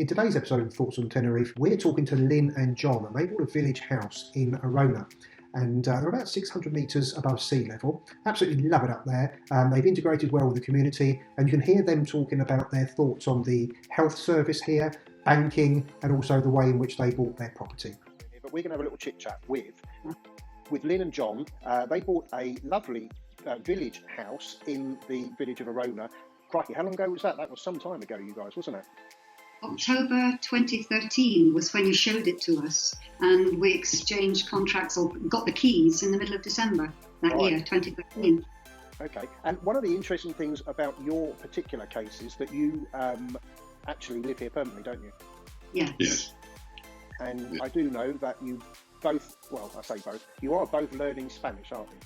In today's episode of Thoughts on Tenerife, we're talking to Lynn and John, and they bought a village house in Arona. And they're about 600 metres above sea level. Absolutely love it up there. They've integrated well with the community, and you can hear them talking about their thoughts on the health service here, banking, and also the way in which they bought their property. But we're going to have a little chit-chat with Lynn and John. They bought a lovely village house in the village of Arona. Crikey, how long ago was that? That was some time ago, you guys, wasn't it? October 2013 was when you showed it to us, and we exchanged contracts or got the keys in the middle of December that year, 2013. Okay, and one of the interesting things about your particular case is that you actually live here permanently, don't you? Yes. And I do know that you both, well, I say both, you are both learning Spanish, aren't you?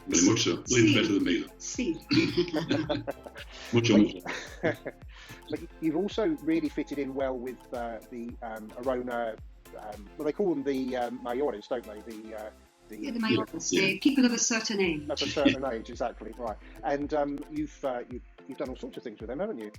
Very much so. Lynn's better than me. Sí. Mucho more. But you've also really fitted in well with the Arona, well, they call them the mayores, don't they? The mayores, the people of a certain age. Of a certain age, exactly, right. And you've done all sorts of things with them, haven't you?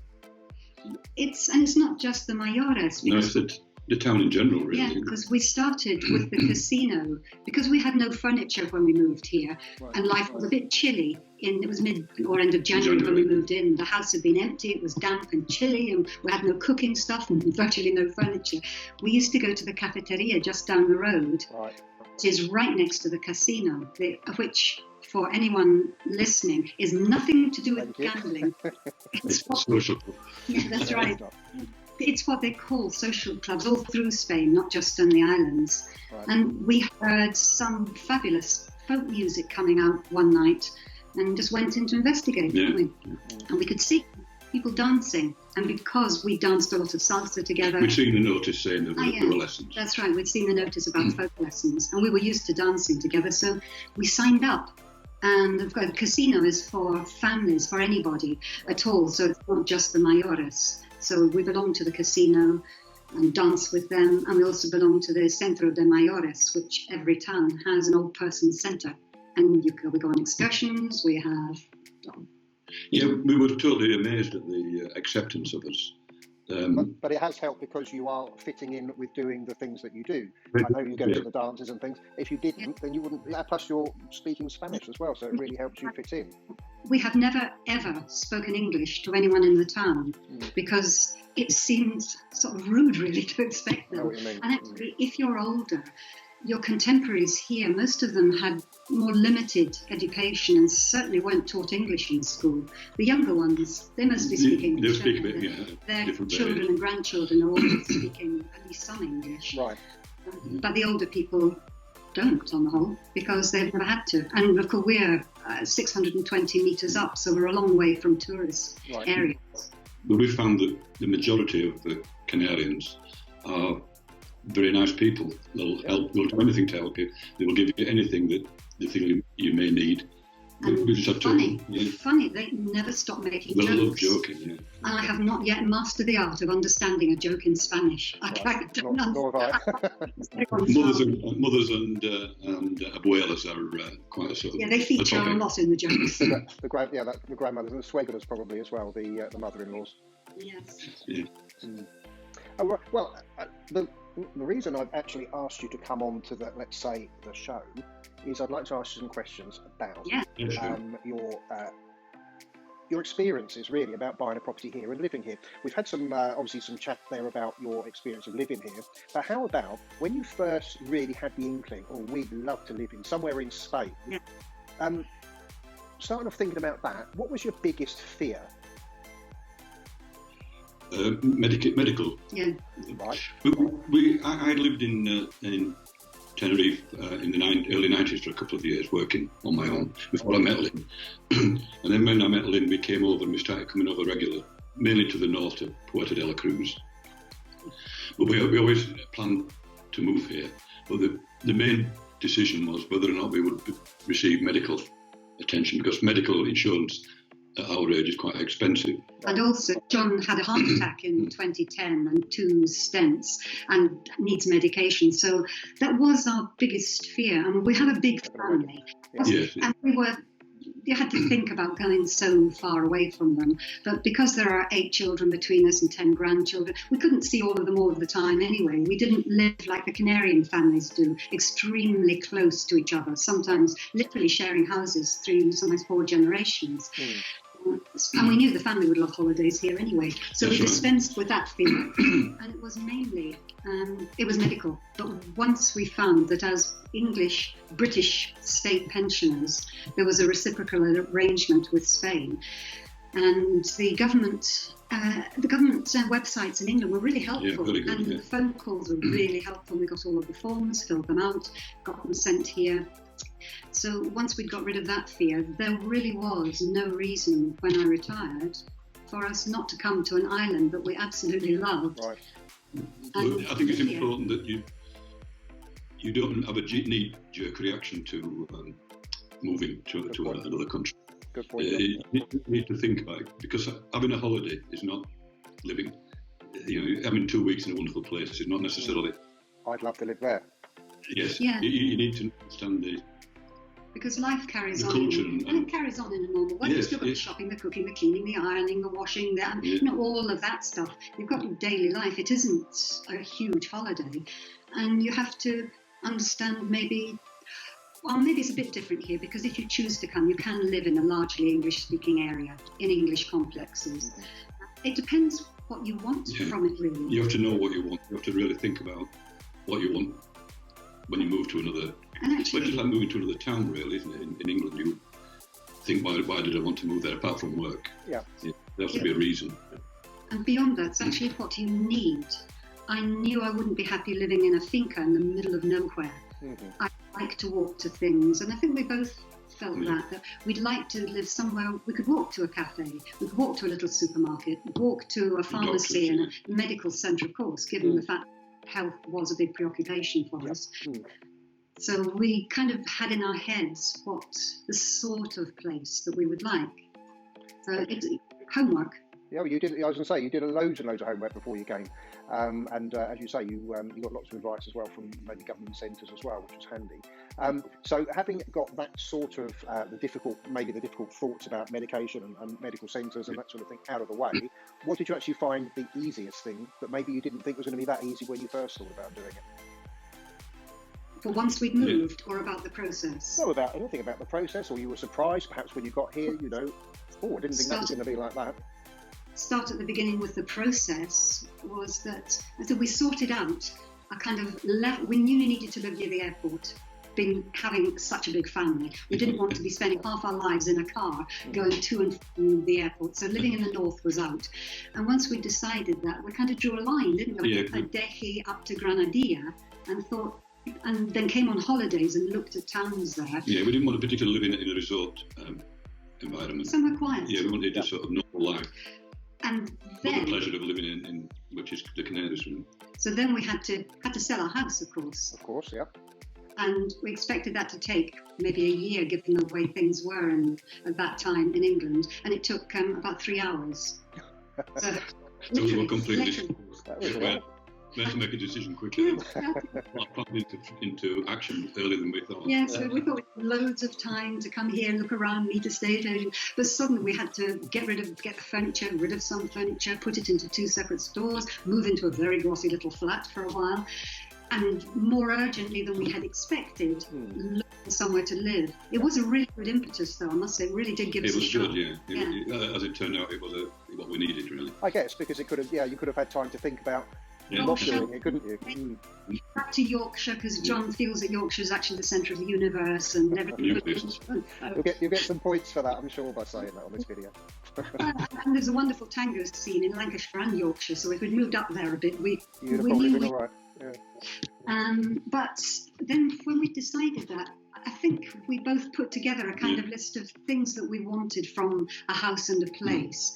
It's not just the mayores. No, it's the town in general, really. Yeah, because we started with the casino, because we had no furniture when we moved here, and life was a bit chilly. It was mid or end of January when we moved in. The house had been empty, it was damp and chilly, and we had no cooking stuff and virtually no furniture. We used to go to the cafeteria just down the road, which is right next to the casino, which, for anyone listening, is nothing to do with gambling. It's social. Yeah, that's right. It's what they call social clubs all through Spain, not just on the islands. Right. And we heard some fabulous folk music coming out one night and just went in to investigate, didn't we? And we could see people dancing. And because we danced a lot of salsa together... We'd seen the notice saying that there were lessons. That's right, we'd seen the notice about folk lessons. And we were used to dancing together, so we signed up. And the casino is for families, for anybody at all, so it's not just the mayores. So we belong to the casino and dance with them, and we also belong to the Centro de Mayores, which every town has an old person centre. And we go on excursions, we have... Yeah, we were totally amazed at the acceptance of us. But it has helped because you are fitting in with doing the things that you do. I know you go to the dances and things. If you didn't, then you wouldn't. Plus, you're speaking Spanish as well, so it really helps you fit in. We have never, ever spoken English to anyone in the town because it seems sort of rude, really, to expect them. And actually, if you're older, your contemporaries here, most of them had more limited education and certainly weren't taught English in school. The younger ones, they mostly speak English. They speak a bit, Their children and grandchildren are all speaking at least some English. Right. But the older people don't, on the whole, because they've never had to. And of course, we're 620 metres up, so we're a long way from tourist areas. But we found that the majority of the Canarians are very nice people. They'll help. They'll do anything to help you. They will give you anything that they think you may need. And we just have funny, to, funny, they never stop making they jokes. love joking, yeah. And I have not yet mastered the art of understanding a joke in Spanish. I don't nor have Mothers and abuelas are quite a sort of... Yeah, they feature a lot in the jokes. the grandmothers and the suegras probably as well, the mother-in-laws. Yes. Yeah. Well, the reason I've actually asked you to come on to the, let's say, the show, is I'd like to ask you some questions about your experiences, really, about buying a property here and living here. We've had some, obviously, some chat there about your experience of living here. But how about when you first really had the inkling, we'd love to live in somewhere in Spain? Yeah. Starting off thinking about that, what was your biggest fear? Medical. Yeah. Right. I lived in Tenerife in the early 90s for a couple of years, working on my own before I met Lynn. And then when I met Lynn, we came over and we started coming over regular, mainly to the north, to Puerto de la Cruz. But we always planned to move here. But the main decision was whether or not we would receive medical attention, because medical insurance at our age is quite expensive. And also, John had a heart attack in 2010 and 2 stents and needs medication. So that was our biggest fear. And we have a big family. Yes. And we were you had to think about going so far away from them. But because there are 8 children between us and 10 grandchildren, we couldn't see all of them all of the time anyway. We didn't live like the Canarian families do, extremely close to each other, sometimes literally sharing houses through sometimes 4 generations. And we knew the family would love holidays here anyway, so we dispensed with that fear. And it was mainly, it was medical. But once we found that as English, British state pensioners, there was a reciprocal arrangement with Spain, and the government websites in England were really helpful, really good, and the phone calls were really helpful. We got all of the forms, filled them out, got them sent here. So once we'd got rid of that fear, there really was no reason when I retired for us not to come to an island that we absolutely loved. Right. Well, I think it's important that you don't have a knee-jerk reaction to moving to another country. Good point. You need to think about it, because having a holiday is not living. Having 2 weeks in a wonderful place is not necessarily. I'd love to live there. Yes. Yeah. You need to understand because life carries on, culture and it carries on in a normal way. You've still got the shopping, the cooking, the cleaning, the ironing, the washing, all of that stuff. You've got your daily life. It isn't a huge holiday, and you have to understand maybe it's a bit different here, because if you choose to come, you can live in a largely English-speaking area in English complexes. It depends what you want from it, really. You have to know what you want. You have to really think about what you want when you move to another. It's like moving to another town, really, isn't it? In England, you think, why did I want to move there apart from work? Yeah. There has to be a reason. And beyond that, it's actually what you need. I knew I wouldn't be happy living in a finca in the middle of nowhere. I like to walk to things, and I think we both felt that we'd like to live somewhere we could walk to a cafe, we could walk to a little supermarket, walk to a pharmacy and a medical centre, of course, given the fact health was a big preoccupation for us. So we kind of had in our heads what the sort of place that we would like. So it's homework. Yeah, well, you did. I was going to say, you did loads and loads of homework before you came, and as you say, you got lots of advice as well from maybe government centres as well, which was handy. So having got that sort of the difficult thoughts about medication and medical centres and that sort of thing out of the way, what did you actually find the easiest thing that maybe you didn't think was going to be that easy when you first thought about doing it? For once we'd moved, or about the process? No, about anything about the process, or you were surprised perhaps when you got here. I didn't think that was going to be like that. Start at the beginning with the process was that, so we sorted out a kind of level. We knew we needed to live near the airport, having such a big family. We didn't want to be spending half our lives in a car going to and from the airport. So living in the north was out. And once we decided that, we kind of drew a line, didn't we? Like Adeje up to Granadilla, and then came on holidays and looked at towns there. Yeah, we didn't want to particularly live in a resort environment. Somewhere quiet. Yeah, we wanted a sort of normal life. And then the pleasure of living in which is the Canaries. So then we had to sell our house, of course. Of course, yeah. And we expected that to take maybe a year, given the way things were at that time in England. And it took about 3 hours. So we were completely. We had to make a decision quickly. into action earlier than we thought. Yeah, so we thought we had loads of time to come here, look around, meet a estate agent. But suddenly we had to get the furniture, rid of some furniture, put it into 2 separate stores, move into a very glossy little flat for a while. And more urgently than we had expected, look for somewhere to live. It was a really good impetus, though, I must say. It really did give us a shot. It was good, yeah. As it turned out, it was what we needed, really. I guess, because you could have had time to think about not doing it, couldn't you? Back to Yorkshire, because John feels that Yorkshire is actually the centre of the universe and everything. You'll get some points for that, I'm sure, by saying that on this video. And there's a wonderful tango scene in Lancashire and Yorkshire, so if we'd moved up there a bit, you'd have probably been all right. Yeah. But then when we decided that, I think we both put together a kind of list of things that we wanted from a house and a place,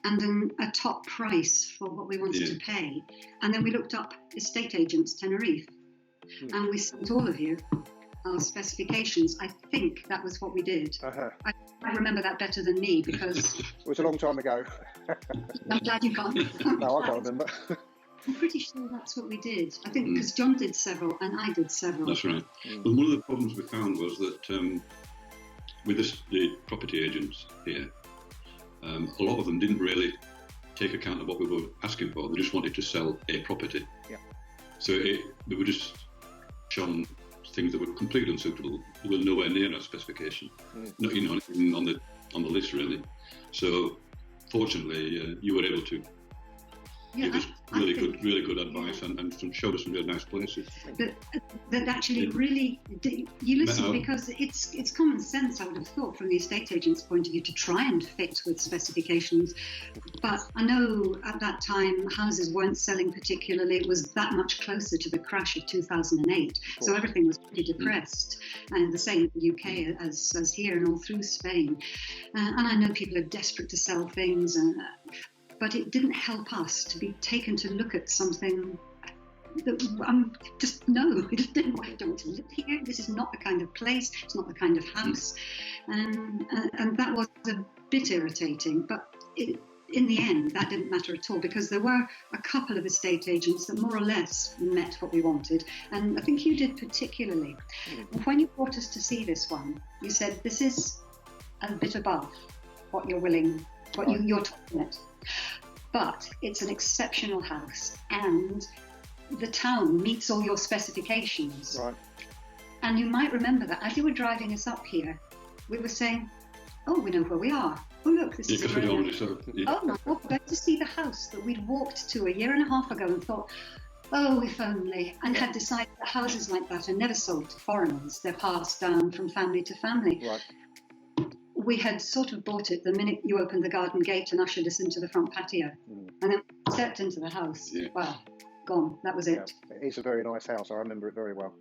and then a top price for what we wanted to pay. And then we looked up estate agents, Tenerife, and we sent all of you our specifications. I think that was what we did. I remember that better than me, because it was a long time ago. I'm glad you can't. No, I can't remember. I'm pretty sure that's what we did. I think because John did several and I did several. That's right. Well, one of the problems we found was that with the property agents here, a lot of them didn't really take account of what we were asking for. They just wanted to sell a property. Yeah. So they were just shown things that were completely unsuitable. They were nowhere near our specification. Not even on the list really. So fortunately, you were able to give us really good advice and showed us some really nice places. That actually really, you listen, because it's common sense, I would have thought, from the estate agent's point of view, to try and fit with specifications. But I know at that time houses weren't selling particularly. It was that much closer to the crash of 2008, so everything was pretty depressed. And the same in the UK as here and all through Spain. And I know people are desperate to sell things, but it didn't help us to be taken to look at something that I don't want to live here. This is not the kind of place, it's not the kind of house. And that was a bit irritating, but in the end, that didn't matter at all, because there were a couple of estate agents that more or less met what we wanted, and I think you did particularly. When you brought us to see this one, you said, this is a bit above what you're willing, you're talking it. But it's an exceptional house, and the town meets all your specifications. Right. And you might remember that as you were driving us up here, we were saying, oh, we know where we are. Oh, look, this is Arona. Oh, no, we're going to see the house that we'd walked to a year and a half ago and thought, oh, if only, and had decided that houses like that are never sold to foreigners. They're passed down from family to family. Right. We had sort of bought it the minute you opened the garden gate and ushered us into the front patio. And then we stepped into the house. Yeah. Wow, gone. That was it. Yeah. It is a very nice house. I remember it very well.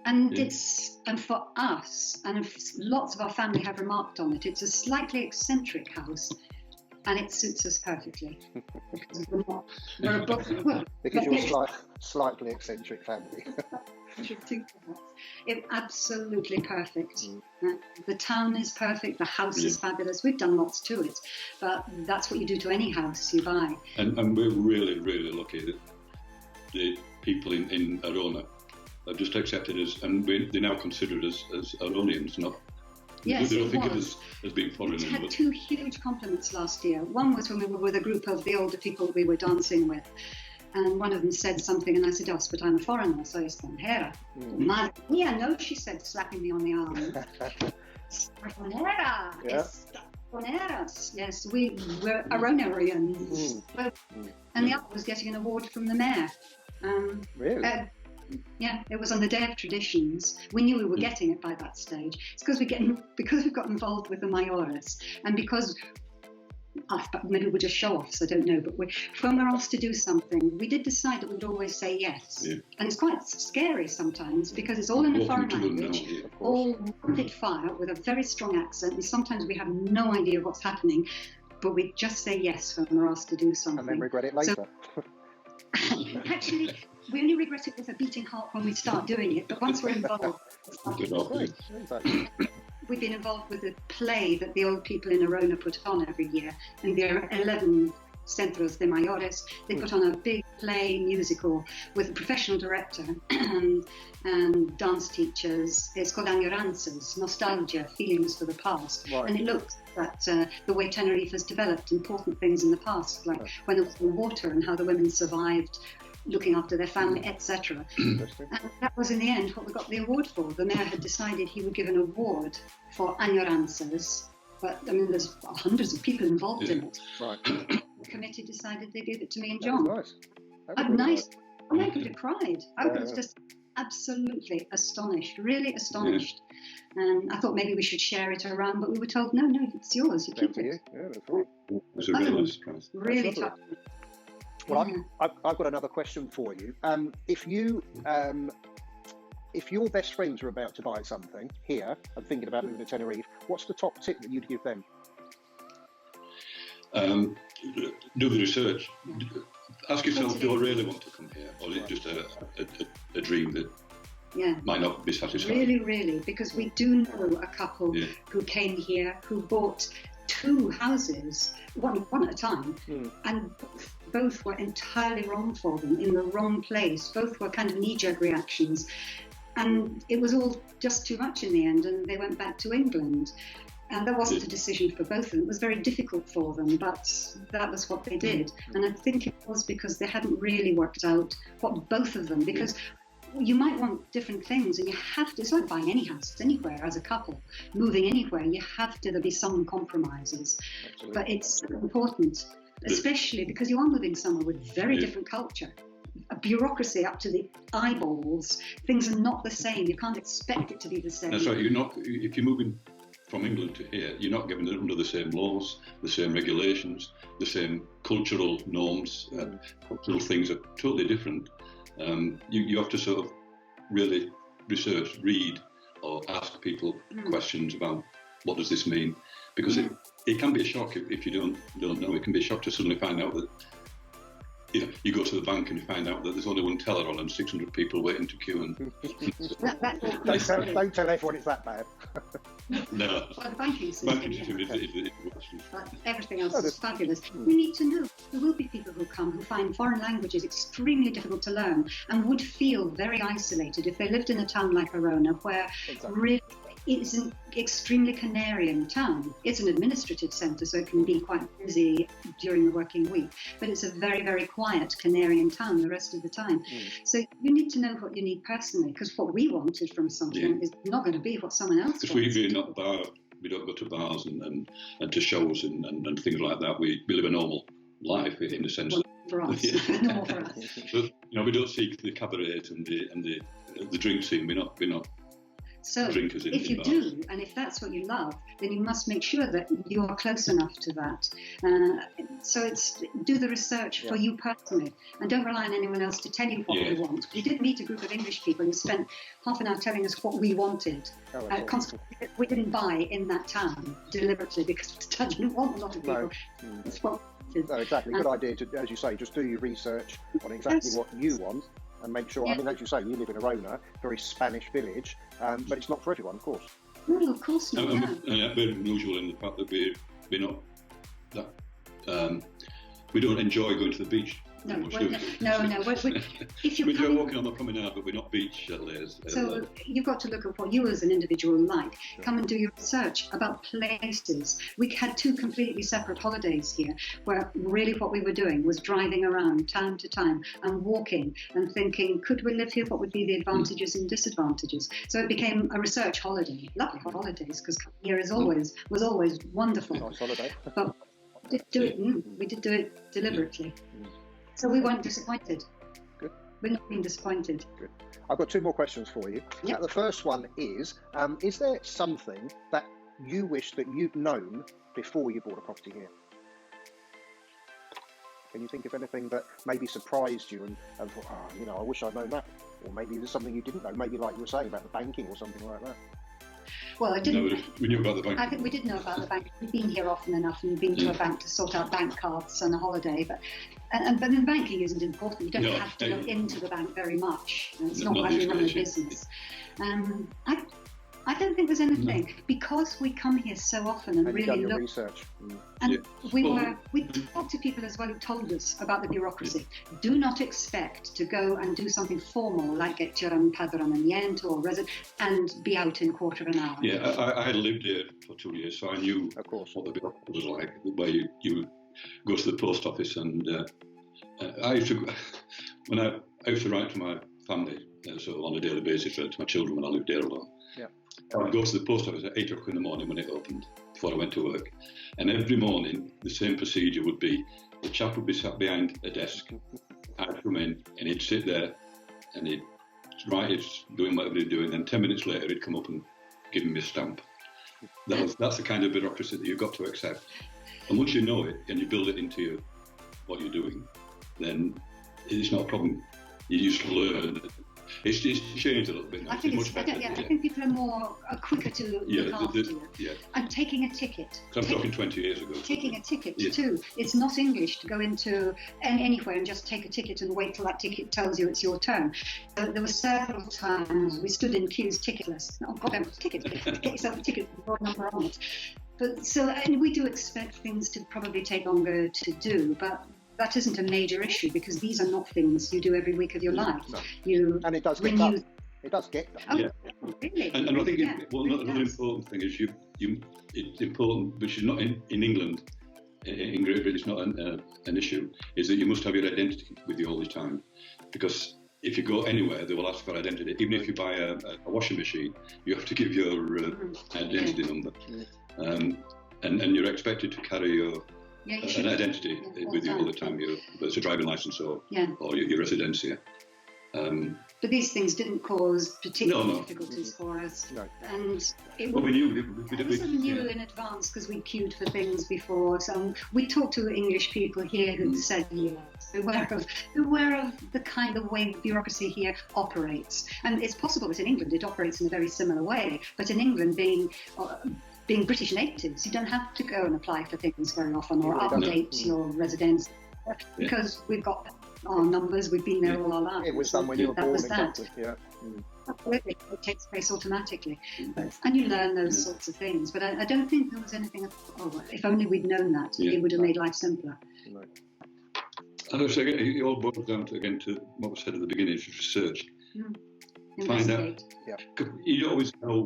And and for us, and lots of our family have remarked on it, it's a slightly eccentric house, and it suits us perfectly. Because you're a slightly eccentric family. It's absolutely perfect. The town is perfect, the house is fabulous. We've done lots to it, but that's what you do to any house you buy. And we're really, really lucky that the people in Arona have just accepted us, and they now consider us as Aronians, not. Yes, they don't think of us as being foreigners. We had two huge compliments last year. One was when we were with a group of the older people we were dancing with. And one of them said something, and I said, yes, but I'm a foreigner, so extranjera. Madre mía, no, she said, slapping me on the arm. Extranjera, extranjeras. Yes, we're Aronarians. And the other was getting an award from the mayor. Really? Yeah, it was on the Day of Traditions. We knew we were getting it by that stage. It's because we've got involved with the mayores, and because maybe we're just show-offs, I don't know, but when we're asked to do something, we did decide that we'd always say yes. Yeah. And it's quite scary sometimes, because it's all in a foreign language, all rapid fire with a very strong accent, and sometimes we have no idea what's happening, but we just say yes when we're asked to do something. And then regret it later. So, actually, we only regret it with a beating heart when we start doing it, but once we're involved, we've been involved with a play that the old people in Arona put on every year, and there are 11 centros de mayores. They put on a big play musical with a professional director and dance teachers. It's called Añoranzas, Nostalgia, Feelings for the Past. Right. And it looks at the way Tenerife has developed important things in the past, like when there was no water and how the women survived looking after their family, etc. And that was in the end what we got the award for. The mayor had decided he would give an award for Añoranzas, but I mean there's hundreds of people involved in it. Right. The committee decided they gave it to me and John. That was nice. Nice. I could have cried. I was just absolutely astonished, really astonished. And I thought maybe we should share it around, but we were told, no, it's yours, you keep it. Yeah, that's right. It was a really surprise. Really tough. Well, I've got another question for you. If your best friends are about to buy something here and thinking about moving to Tenerife, what's the top tip that you'd give them? Do the research. Ask yourself, do I really want to come here, or is it just a dream that might not be satisfying? Really, really, because we do know a couple who came here who bought 2 houses, one at a time, and both were entirely wrong for them, in the wrong place. Both were kind of knee-jerk reactions. And it was all just too much in the end, and they went back to England. And that wasn't a decision for both of them. It was very difficult for them, but that was what they did. And I think it was because they hadn't really worked out what both of them, because you might want different things, and you have to, it's like buying any house anywhere as a couple, moving anywhere, you have to, there'll be some compromises. Absolutely. But it's important, especially because you are moving somewhere with very different culture. A bureaucracy up to the eyeballs. Things are not the same. You can't expect it to be the same. That's right. You're not. If you're moving from England to here, you're not given under the same laws, the same regulations, the same cultural norms. Cultural things are totally different. You have to sort of really research, read, or ask people questions about what does this mean, because it can be a shock if you don't know. It can be a shock to suddenly find out that. You go to the bank and you find out that there's only one teller on and 600 people waiting to queue. And don't tell everyone it's that bad. No. Well, the banking system, is but everything else is fabulous. We need to know. There will be people who come who find foreign languages extremely difficult to learn and would feel very isolated if they lived in a town like Arona, where really it's an extremely Canarian town. It's an administrative centre, so it can be quite busy during the working week, but it's a very, very quiet Canarian town the rest of the time. So you need to know what you need personally, because what we wanted from something is not going to be what someone else wants. We don't go to bars and to shows and things like that. We live a normal life in a sense. Well, for us, normal for us. But, we don't seek the cabaret and the drink scene. We're not. So if you do, and if that's what you love, then you must make sure that you are close enough to that. So it's do the research for you personally, and don't rely on anyone else to tell you what we want. We did meet a group of English people who spent half an hour telling us what we wanted. We didn't buy in that town deliberately because we didn't want a lot of people. That's what we wanted. No, exactly. Good idea to, as you say, just do your research on exactly what you want. And make sure, I mean, as you say, you live in Arona, very Spanish village, but it's not for everyone, of course. No, of course not. We're unusual in the fact that we're not that. We don't enjoy going to the beach. No. If you're we're walking on the promenade, but we're not beach layers. So you've got to look at what you as an individual like. Sure. Come and do your research about places. We had 2 completely separate holidays here, where really what we were doing was driving around town to town and walking and thinking, could we live here? What would be the advantages and disadvantages? So it became a research holiday. Lovely holidays, because here was always wonderful. Nice holiday. But we did do it deliberately. So we weren't disappointed. Good. We're not being disappointed. Good. I've got 2 more questions for you. Yep. The first one is there something that you wish that you'd known before you bought a property here? Can you think of anything that maybe surprised you and thought, I wish I'd known that? Or maybe there's something you didn't know, maybe like you were saying about the banking or something like that? Well, I didn't. No, we knew about the bank. I think we did know about the bank. We've been here often enough, and we've been to a bank to sort out bank cards on a holiday. But then banking isn't important. You don't have to go into the bank very much. It's not like you run a business. I don't think there's anything because we come here so often and really look. Research. And we talked to people as well who told us about the bureaucracy. Do not expect to go and do something formal like get your empadronamiento or resident and be out in a quarter of an hour. Yeah, I had lived here for 2 years, so I knew of course what the bureaucracy was like. Where you go to the post office, and I used to write to my family so on a daily basis to my children when I lived there alone. Yeah. I'd go to the post office at 8 o'clock in the morning when it opened, before I went to work. And every morning, the same procedure would be, the chap would be sat behind a desk, I'd come in, and he'd sit there, and he'd write it, doing whatever he'd doing, and then 10 minutes later, he'd come up and give me a stamp. That's the kind of bureaucracy that you've got to accept. And once you know it, and you build it into what you're doing, then it's not a problem. You just learn. It's changed a little bit now. I think I think people are quicker to look after you. Yeah. And taking a ticket. I'm talking 20 years ago. Taking a ticket too. It's not English to go into anywhere and just take a ticket and wait till that ticket tells you it's your turn. There were several times we stood in queues ticketless. Oh God, I have a ticket. Get yourself a ticket with your number on it. And we do expect things to probably take longer to do, but that isn't a major issue because these are not things you do every week of your life. No. And it does get done. It does get done. Oh, really? And I think really another important thing is it's important, which is not in England. In Great Britain, it's not an issue. Is that you must have your identity with you all the time, because if you go anywhere, they will ask for identity. Even if you buy a washing machine, you have to give your identity number, and you're expected to carry your an identity with you all the time. Whether it's a driving license or your residencia. But these things didn't cause particular difficulties for us. No. And it we knew. wasn't new in advance because we queued for things before. So we talked to English people here who said yes, aware of the kind of way bureaucracy here operates. And it's possible that in England it operates in a very similar way. But in England, being British natives, you don't have to go and apply for things very often or update your residence because we've got our numbers, we've been there all our lives. It was done when you were born, exactly. Absolutely, it takes place automatically. And you learn those sorts of things. But I don't think there was anything, if only we'd known that, it would have made life simpler. No. And I say, it all boils down to what was said at the beginning, is research. Find out. You don't always know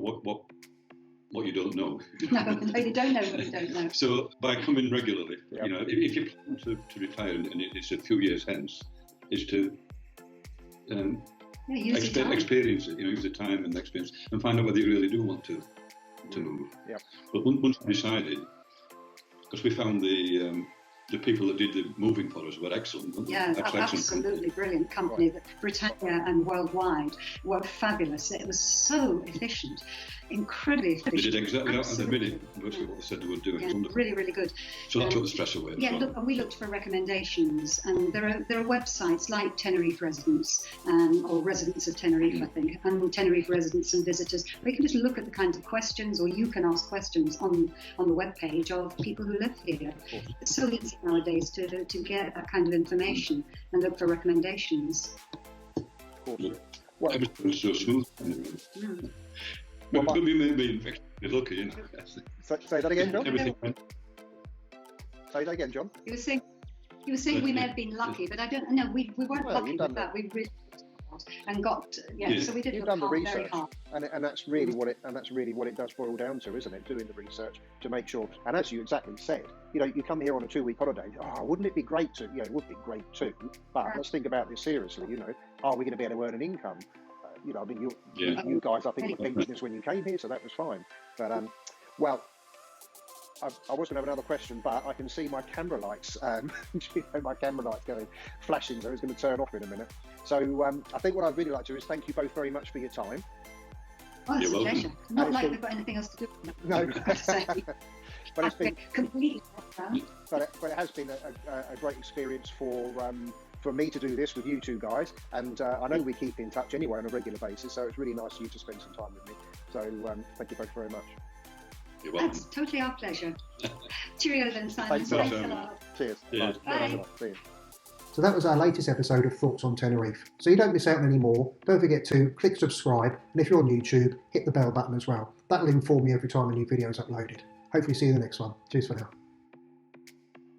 what you don't know. No, you don't know what you don't know. So by coming regularly, if you plan to retire and it's a few years hence, is to experience it. Use the time and the experience, and find out whether you really do want to move. Yeah. But once we decided, because we found the people that did the moving for us were excellent. Absolutely brilliant company. Britannia and Worldwide were fabulous. It was so efficient, incredibly efficient. They did exactly that at the minute, virtually what they said they would do. Yeah, really, really good. So that took the stress away. And we looked for recommendations, and there are websites like Tenerife Residents, or Residents of Tenerife, I think, and Tenerife Residents and Visitors, where you can just look at the kinds of questions, or you can ask questions on the webpage of people who live here. It's so easy nowadays to get that kind of information and look for recommendations. Well, it was so smooth. But we may be lucky, Say that again, John. Everything went. Say that again, John. He was saying we may have been lucky, but I don't know. We weren't lucky with that. We really and got so we did. You've done the research, and that's really what it does boil down to, isn't it? Doing the research to make sure. And as you exactly said, you come here on a 2-week holiday. Wouldn't it be great to? It would be great too. But let's think about this seriously. Are we going to be able to earn an income? You guys, I think, were thinking this when you came here, so that was fine. But I was going to have another question, but I can see my camera lights, my camera lights flashing, so it's going to turn off in a minute. So I think what I'd really like to do is thank you both very much for your time. Oh, it's a pleasure. Not like we've got anything else to do. No. But it's been completely. But it has been a great experience for me to do this with you two guys, and I know we keep in touch anyway on a regular basis, so it's really nice for you to spend some time with me. So thank you both very much. You're welcome. That's totally our pleasure. Cheerio then, Simon. Thanks a lot. Cheers. Bye. See you. So that was our latest episode of Thoughts on Tenerife. So you don't miss out on any more, don't forget to click subscribe, and if you're on YouTube, hit the bell button as well. That'll inform you every time a new video is uploaded. Hopefully see you in the next one. Cheers for now.